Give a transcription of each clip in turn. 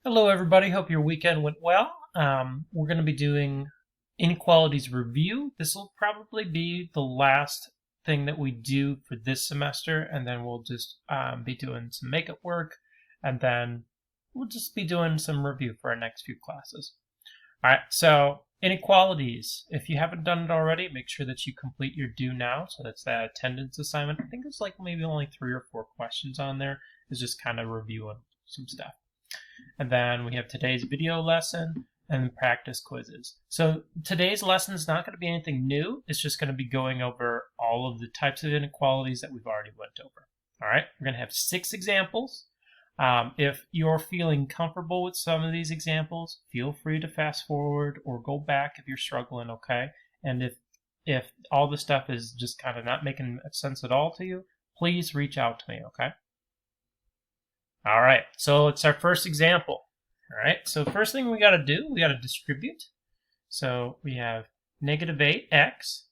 Hello, everybody. Hope your weekend went well. We're going to be doing inequalities review. This will probably be the last thing that we do for this semester, and then we'll just be doing some makeup work, and then we'll just be doing some review for our next few classes. All right, so inequalities. If you haven't done it already, make sure that you complete your due now. So that's that attendance assignment. I think it's like maybe only 3 or 4 questions on there. It's just kind of reviewing some stuff. And then we have today's video lesson and practice quizzes. So today's lesson is not going to be anything new. It's just going to be going over all of the types of inequalities that we've already went over. All right, we're going to have 6 examples. If you're feeling comfortable with some of these examples, feel free to fast forward or go back if you're struggling, okay? And if all the stuff is just kind of not making sense at all to you, please reach out to me, okay? All right, so it's our first example. All right, so the first thing we got to do, we got to distribute. So we have negative 8x,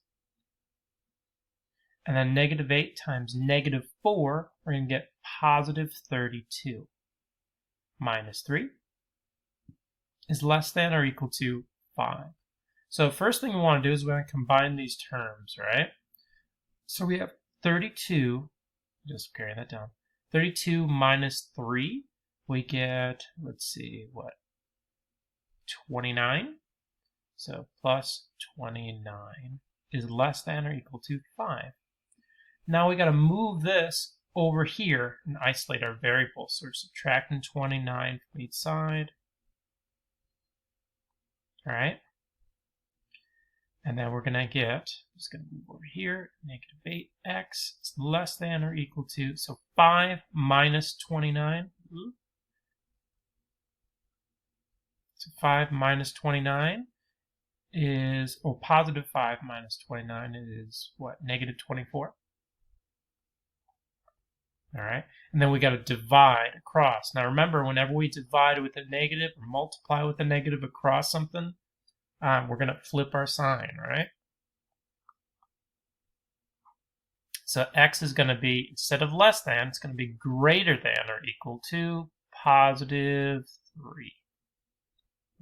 and then negative 8 times negative 4, we're going to get positive 32. Minus 3 is less than or equal to 5. So first thing we want to do is we want to combine these terms, right? So we have 32, just carry that down. 32 minus 3, we get, let's see, what, 29. So plus 29 is less than or equal to 5. Now we got to move this over here and isolate our variables. So we're subtracting 29 from each side. All right. And then we're going to get, just going to move over here, negative 8x is less than or equal to, so 5 minus 29. So 5 minus 29 is, or positive 5 minus 29 is what, negative 24. All right, and then we got to divide across. Now remember, whenever we divide with a negative or multiply with a negative across something, we're going to flip our sign, right? So x is going to be, instead of less than, it's going to be greater than or equal to positive 3.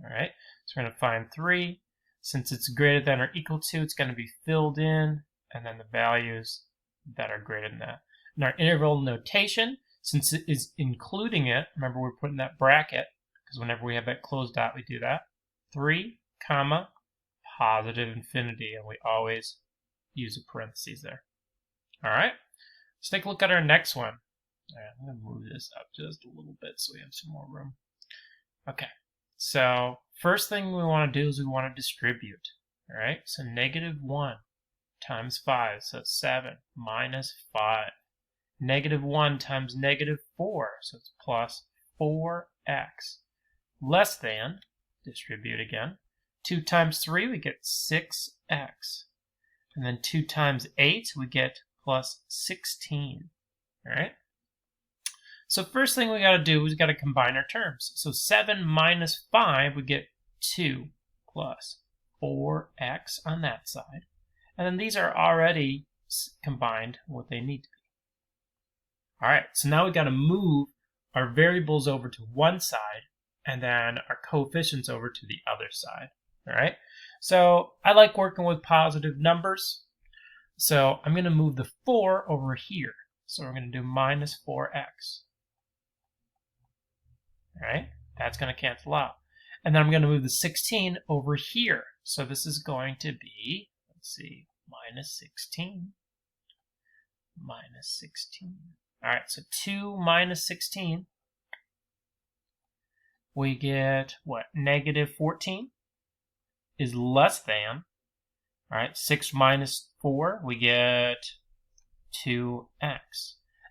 All right, so we're going to find 3. Since it's greater than or equal to, it's going to be filled in, and then the values that are greater than that. In our interval notation, since it is including it, remember we're putting that bracket, because whenever we have that closed dot, we do that. 3, comma, positive infinity, and we always use a parentheses there. All right, let's take a look at our next one. All right, I'm going to move this up just a little bit so we have some more room. Okay, so first thing we want to do is we want to distribute. All right, so negative 1 times 5, so 7 minus 5. Negative 1 times negative 4, so it's plus 4x. Less than, distribute again. 2 times 3, we get 6x. And then 2 times 8, we get plus 16. All right? So first thing we got to do is we got to combine our terms. So 7 minus 5, we get 2 plus 4x on that side. And then these are already combined what they need to be. All right, so now we got to move our variables over to one side and then our coefficients over to the other side. All right, so I like working with positive numbers. So I'm going to move the 4 over here. So we're going to do minus 4x. All right, that's going to cancel out. And then I'm going to move the 16 over here. So this is going to be, let's see, minus 16. Minus 16. All right, so 2 minus 16, we get, what, negative 14 is less than, all right, 6 minus 4, we get 2x.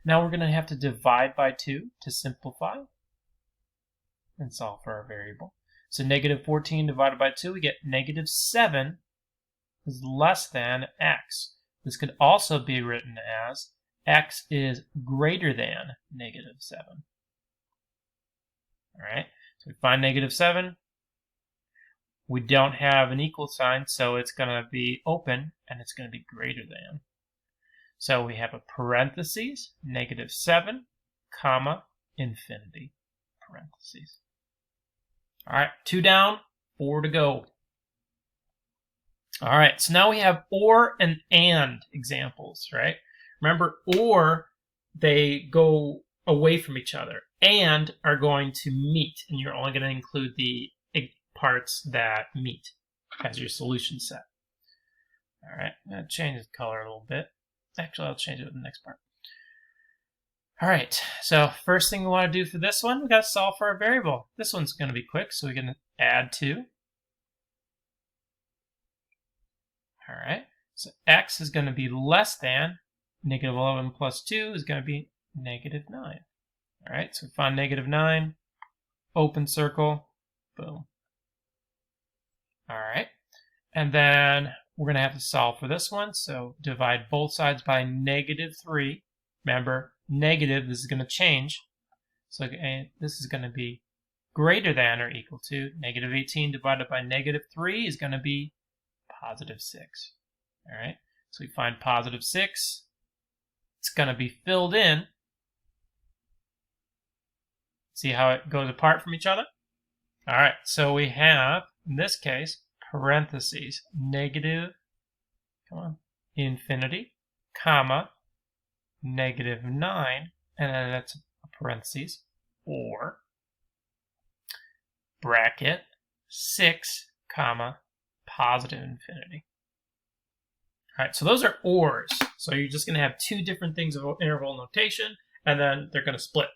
Now we're going to have to divide by 2 to simplify and solve for our variable. So negative 14 divided by 2, we get negative 7 is less than x. This could also be written as x is greater than negative 7. All right, so we find negative 7. We don't have an equal sign, so it's going to be open, and it's going to be greater than. So we have a parentheses, negative 7, comma, infinity, parentheses. All right, 2 down, 4 to go. All right, so now we have or and examples, right? Remember, or, they go away from each other, and are going to meet, and you're only going to include the parts that meet as your solution set. All right, I'm going to change the color a little bit. Actually, I'll change it with the next part. All right, so first thing we want to do for this one, we got to solve for a variable. This one's going to be quick, so we're going to add 2. All right, so x is going to be less than negative 11 plus 2 is going to be negative 9. All right, so find negative 9, open circle, boom. All right, and then we're going to have to solve for this one. So divide both sides by negative 3. Remember, negative, this is going to change. So this is going to be greater than or equal to negative 18 divided by negative 3 is going to be positive 6. All right, so we find positive 6. It's going to be filled in. See how it goes apart from each other? All right, so we have, in this case, parentheses, negative, infinity, comma, negative 9, and then that's a parentheses, or, bracket, 6, comma, positive infinity. All right, so those are ors. So you're just going to have 2 different things of interval notation, and then they're going to split.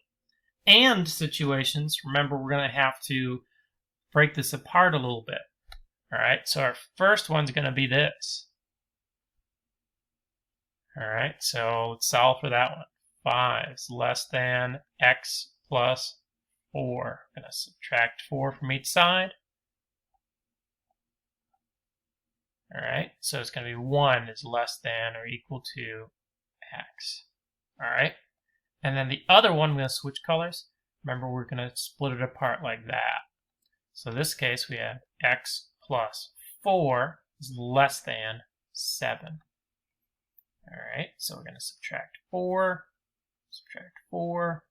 And situations, remember, we're going to have to break this apart a little bit. All right, so our first one's going to be this. All right, so let's solve for that one. 5 is less than x plus 4. I'm going to subtract 4 from each side. All right, so it's going to be 1 is less than or equal to x. All right, and then the other one, we're going to switch colors. Remember, we're going to split it apart like that. So in this case, we have x plus 4 is less than 7. All right, so we're going to subtract 4, subtract 4.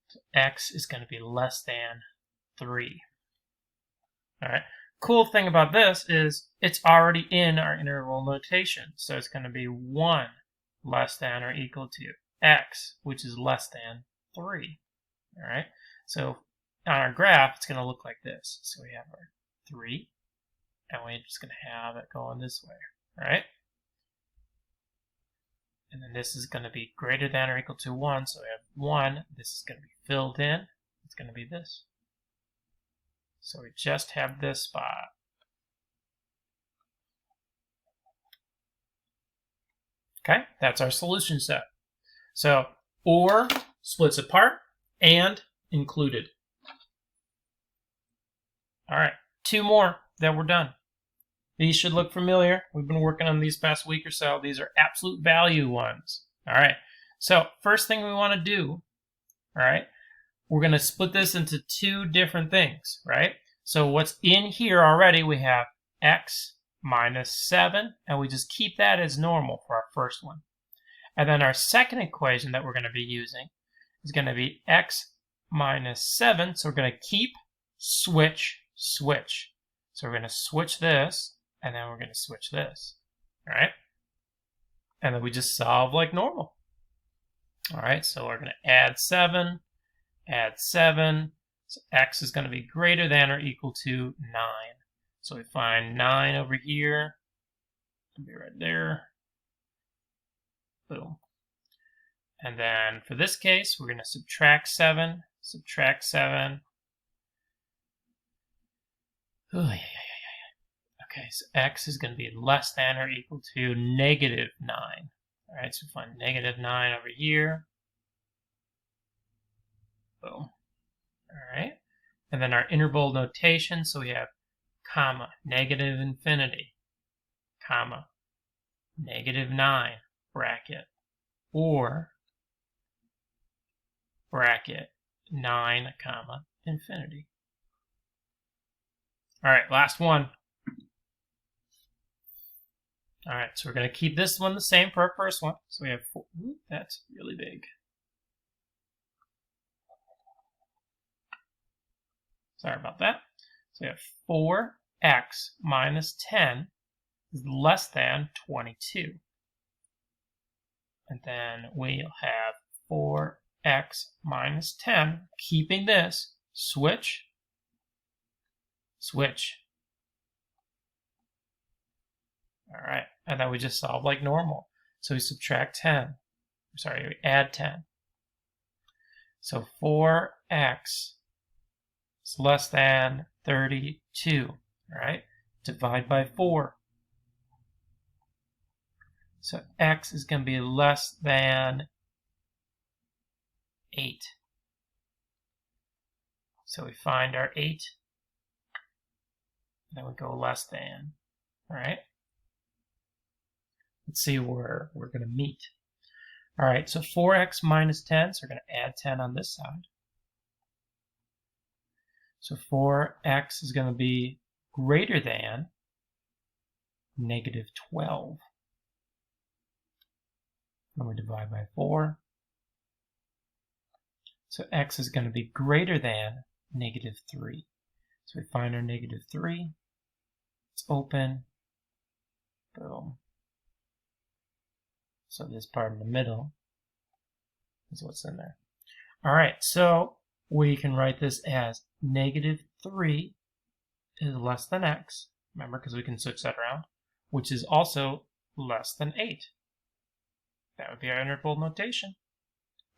So x is going to be less than 3. All right. Cool thing about this is it's already in our interval notation. So it's going to be 1 less than or equal to x, which is less than 3. All right. So on our graph, it's going to look like this. So we have our 3, and we're just going to have it going this way. All right. And then this is going to be greater than or equal to 1. So we have 1. This is going to be filled in. It's going to be this. So we just have this spot. Okay, that's our solution set. So or splits apart and included. All right, 2 more, then we're done. These should look familiar. We've been working on these past week or so. These are absolute value ones. All right, so first thing we want to do, all right, we're going to split this into 2 different things, right? So what's in here already, we have x minus 7, and we just keep that as normal for our first one. And then our second equation that we're going to be using is going to be x minus 7. So we're going to keep, switch, switch. So we're going to switch this, and then we're going to switch this, all right? And then we just solve like normal. All right, so we're going to add 7. So x is going to be greater than or equal to 9. So we find 9 over here. It'll be right there. Boom. And then for this case, we're going to subtract 7. Subtract 7. Okay, so x is going to be less than or equal to negative 9. All right, so we find negative 9 over here. Boom. All right, and then our interval notation, so we have comma, negative infinity, comma, negative 9, bracket, or bracket, 9, comma, infinity. All right, last one. All right, so we're going to keep this one the same for our first one. So we have 4. Ooh, that's really big. Sorry about that. So we have 4x minus 10 is less than 22. And then we'll have 4x minus 10, keeping this, switch, switch. All right, and then we just solve like normal. So we subtract 10. Sorry, we add 10. So 4x is less than 32. All right, divide by 4. So x is going to be less than 8. So we find our 8. Then we go less than. All right. Let's see where we're going to meet. All right, so 4x minus 10, so we're going to add 10 on this side. So 4x is going to be greater than negative 12. And we divide by 4. So x is going to be greater than negative 3. So we find our negative 3. It's open. Boom. So this part in the middle is what's in there. All right, so we can write this as negative 3 is less than x. Remember, because we can switch that around, which is also less than 8. That would be our interval notation.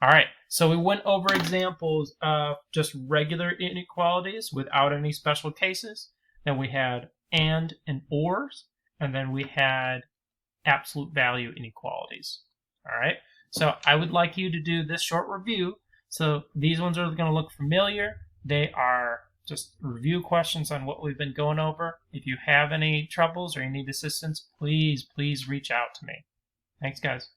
All right, so we went over examples of just regular inequalities without any special cases. Then we had and ors, and then we had absolute value inequalities. All right, so I would like you to do this short review. So these ones are going to look familiar. They are just review questions on what we've been going over. If you have any troubles or you need assistance, please reach out to me. Thanks, guys.